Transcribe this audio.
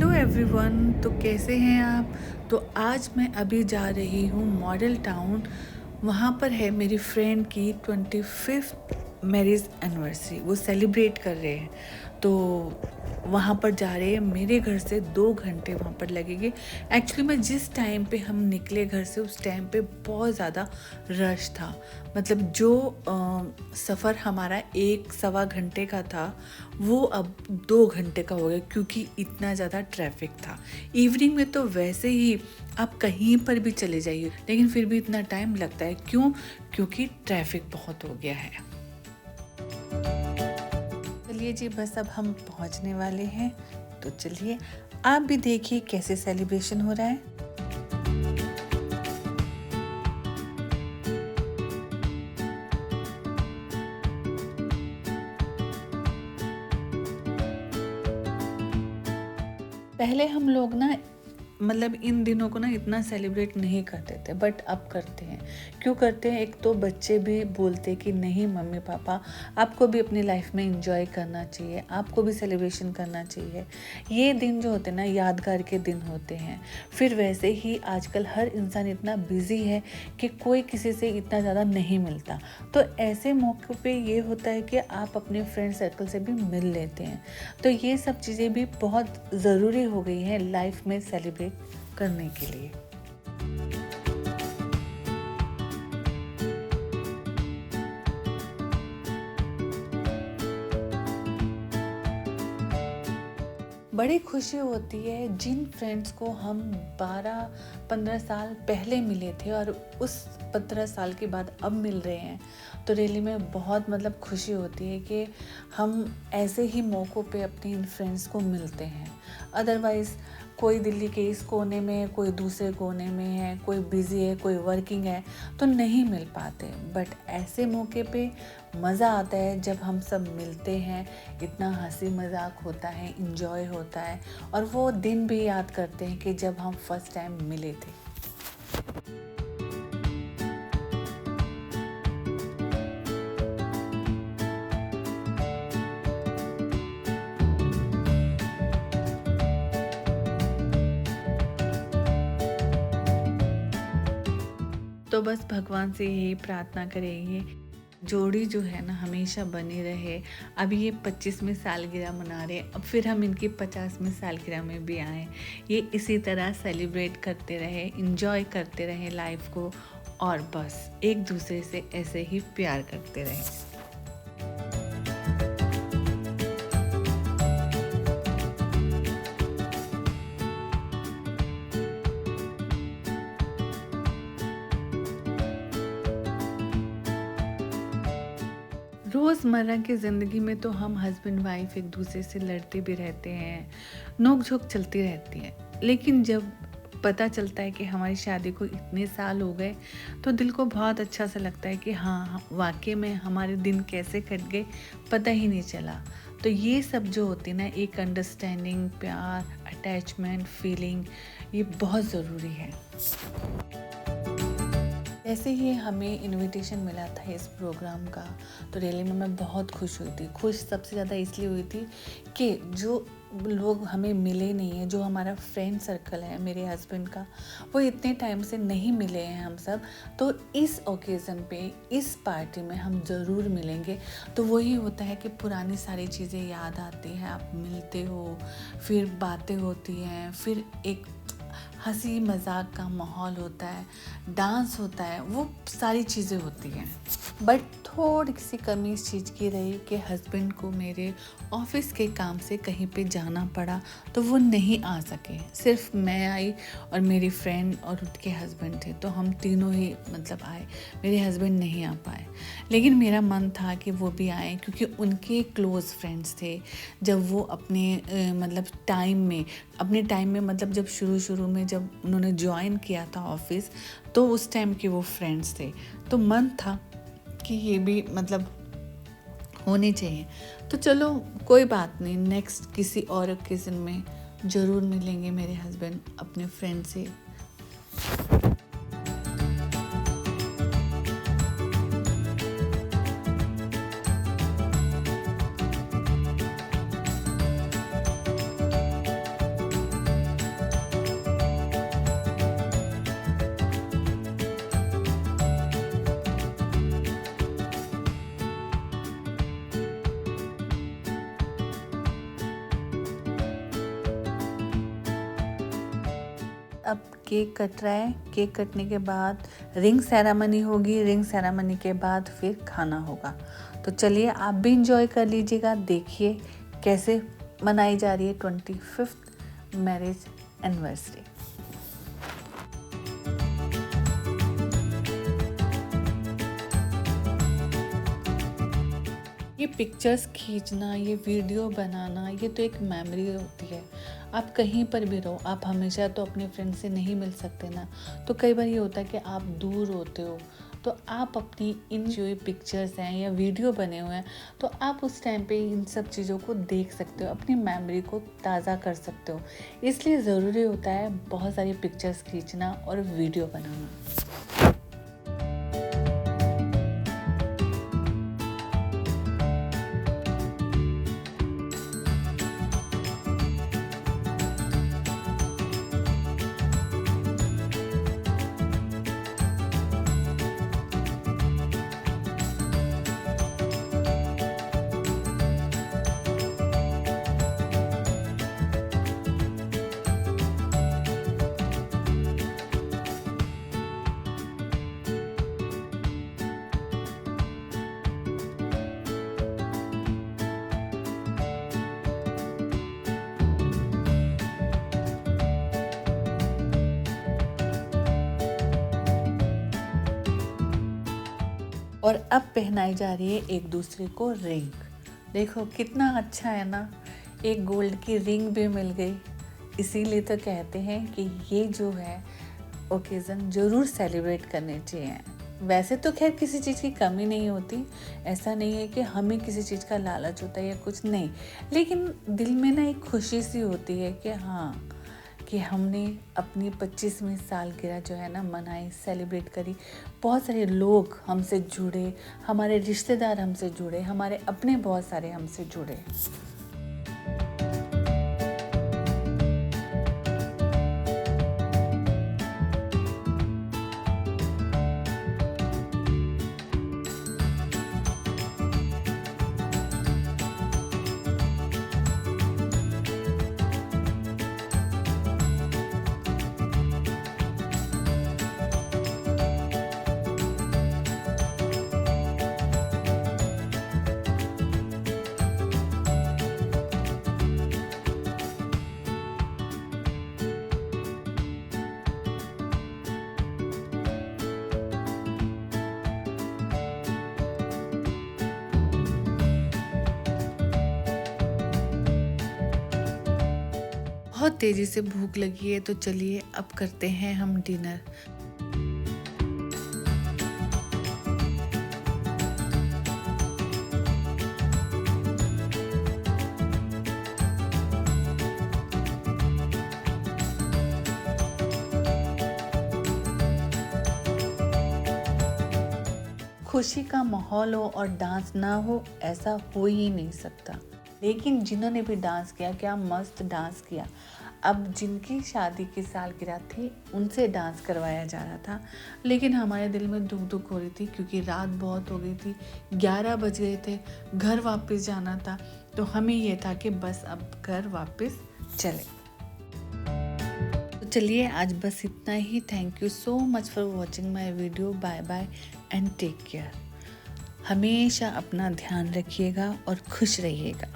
Hello everyone. तो कैसे हैं आप? तो आज मैं अभी जा रही हूँ मॉडल टाउन। वहाँ पर है मेरी फ्रेंड की 25th मैरिज एनिवर्सरी, वो सेलिब्रेट कर रहे हैं। तो वहाँ पर जा रहे हैं। मेरे घर से 2 घंटे वहाँ पर लगेंगे। एक्चुअली मैं जिस टाइम पे हम निकले घर से उस टाइम पे बहुत ज़्यादा रश था। मतलब जो सफ़र हमारा 1-1.25 घंटे का था वो अब 2 घंटे का हो गया, क्योंकि इतना ज़्यादा ट्रैफिक था। इवनिंग में तो वैसे ही आप कहीं पर भी चले जाइए, लेकिन फिर भी इतना टाइम लगता है। क्यों? क्योंकि ट्रैफिक बहुत हो गया है। चलिए जी, बस अब हम पहुंचने वाले हैं। तो चलिए आप भी देखिए कैसे सेलिब्रेशन हो रहा है। पहले हम लोग ना मतलब इन दिनों को ना इतना सेलिब्रेट नहीं करते थे, बट अब करते हैं। क्यों करते हैं? एक तो बच्चे भी बोलते कि नहीं मम्मी पापा, आपको भी अपनी लाइफ में एंजॉय करना चाहिए, आपको भी सेलिब्रेशन करना चाहिए। ये दिन जो होते हैं ना, यादगार के दिन होते हैं। फिर वैसे ही आजकल हर इंसान इतना बिजी है कि कोई किसी से इतना ज़्यादा नहीं मिलता। तो ऐसे मौके पे ये होता है कि आप अपने फ्रेंड सर्कल से भी मिल लेते हैं। तो ये सब चीज़ें भी बहुत ज़रूरी हो गई हैं लाइफ में सेलिब्रेट करने के लिए। बड़ी खुशी होती है जिन फ्रेंड्स को हम 12-15 साल पहले मिले थे और उस 15 साल के बाद अब मिल रहे हैं। तो रियली में बहुत मतलब खुशी होती है कि हम ऐसे ही मौक़ों पे अपने इन फ्रेंड्स को मिलते हैं। अदरवाइज़ कोई दिल्ली के इस कोने में, कोई दूसरे कोने में है, कोई बिज़ी है, कोई वर्किंग है, तो नहीं मिल पाते। बट ऐसे मौके पे मज़ा आता है जब हम सब मिलते हैं। इतना हंसी मजाक होता है, इंजॉय होता है, और वो दिन भी याद करते हैं कि जब हम फर्स्ट टाइम मिले थे। तो बस भगवान से यही प्रार्थना करेंगे, जोड़ी जो है ना हमेशा बनी रहे। अब ये 25वीं सालगिरह मना रहे हैं, अब फिर हम इनकी 50वीं सालगिरह में भी आएँ। ये इसी तरह सेलिब्रेट करते रहे, इंजॉय करते रहे लाइफ को, और बस एक दूसरे से ऐसे ही प्यार करते रहे। रोज़मर्रा की ज़िंदगी में तो हम हस्बैंड वाइफ एक दूसरे से लड़ते भी रहते हैं, नोक झोंक चलती रहती है। लेकिन जब पता चलता है कि हमारी शादी को इतने साल हो गए, तो दिल को बहुत अच्छा सा लगता है कि हाँ, वाकई में हमारे दिन कैसे कट गए पता ही नहीं चला। तो ये सब जो होती है ना, एक अंडरस्टैंडिंग, प्यार, अटैचमेंट, फीलिंग, ये बहुत ज़रूरी है। ऐसे ही हमें इनविटेशन मिला था इस प्रोग्राम का, तो रियली में मैं बहुत खुश हुई थी। खुश सबसे ज़्यादा इसलिए हुई थी कि जो लोग हमें मिले नहीं हैं, जो हमारा फ्रेंड सर्कल है मेरे हस्बैंड का, वो इतने टाइम से नहीं मिले हैं हम सब। तो इस ओकेज़न पे, इस पार्टी में हम ज़रूर मिलेंगे। तो वही होता है कि पुरानी सारी चीज़ें याद आती हैं, आप मिलते हो, फिर बातें होती हैं, फिर एक हंसी मजाक का माहौल होता है, डांस होता है, वो सारी चीज़ें होती हैं। बट थोड़ी सी कमी इस चीज़ की रही कि हस्बैंड को मेरे ऑफिस के काम से कहीं पे जाना पड़ा, तो वो नहीं आ सके। सिर्फ मैं आई और मेरी फ्रेंड और उनके हस्बैंड थे, तो हम तीनों ही मतलब आए। मेरे हस्बैंड नहीं आ पाए, लेकिन मेरा मन था कि वो भी आए, क्योंकि उनके क्लोज़ फ्रेंड्स थे। जब वो अपने अपने टाइम में मतलब जब शुरू में जब उन्होंने ज्वाइन किया था ऑफिस, तो उस टाइम के वो फ्रेंड्स थे। तो मन था कि ये भी मतलब होने चाहिए। तो चलो कोई बात नहीं, नेक्स्ट किसी और ओकेज़न में ज़रूर मिलेंगे मेरे हस्बैंड अपने फ्रेंड से। अब केक कट रहा है। केक कटने के बाद रिंग सेरेमनी होगी, रिंग सेरेमनी के बाद फिर खाना होगा। तो चलिए आप भी इंजॉय कर लीजिएगा, देखिए कैसे मनाई जा रही है 25th मैरिज एनिवर्सरी। ये पिक्चर्स खींचना, ये वीडियो बनाना, ये तो एक मेमोरी होती है। आप कहीं पर भी रहो, आप हमेशा तो अपने फ्रेंड से नहीं मिल सकते ना। तो कई बार ये होता है कि आप दूर होते हो, तो आप अपनी इन जो ये पिक्चर्स हैं या वीडियो बने हुए हैं, तो आप उस टाइम पे इन सब चीज़ों को देख सकते हो, अपनी मेमोरी को ताज़ा कर सकते हो। इसलिए ज़रूरी होता है बहुत सारी पिक्चर्स खींचना और वीडियो बनाना। और अब पहनाई जा रही है एक दूसरे को रिंग। देखो कितना अच्छा है ना, एक गोल्ड की रिंग भी मिल गई। इसीलिए तो कहते हैं कि ये जो है ओकेज़न ज़रूर सेलिब्रेट करने चाहिए। वैसे तो खैर किसी चीज़ की कमी नहीं होती, ऐसा नहीं है कि हमें किसी चीज़ का लालच होता है या कुछ नहीं, लेकिन दिल में ना एक खुशी सी होती है कि हाँ, कि हमने अपनी 25वीं सालगिरह जो है ना मनाई, सेलिब्रेट करी। बहुत सारे लोग हमसे जुड़े, हमारे रिश्तेदार हमसे जुड़े, हमारे अपने बहुत सारे हमसे जुड़े। बहुत तेज़ी से भूख लगी है, तो चलिए अब करते हैं हम डिनर। खुशी का माहौल हो और डांस ना हो, ऐसा हो ही नहीं सकता। लेकिन जिन्होंने भी डांस किया, क्या मस्त डांस किया। अब जिनकी शादी की सालगिरह थी उनसे डांस करवाया जा रहा था, लेकिन हमारे दिल में दुख हो रही थी क्योंकि रात बहुत हो गई थी, 11 बज गए थे, घर वापस जाना था। तो हमें ये था कि बस अब घर वापस चले। तो चलिए आज बस इतना ही। Thank you so much for watching my video. Bye bye and take care. हमेशा अपना ध्यान रखिएगा और खुश रहिएगा।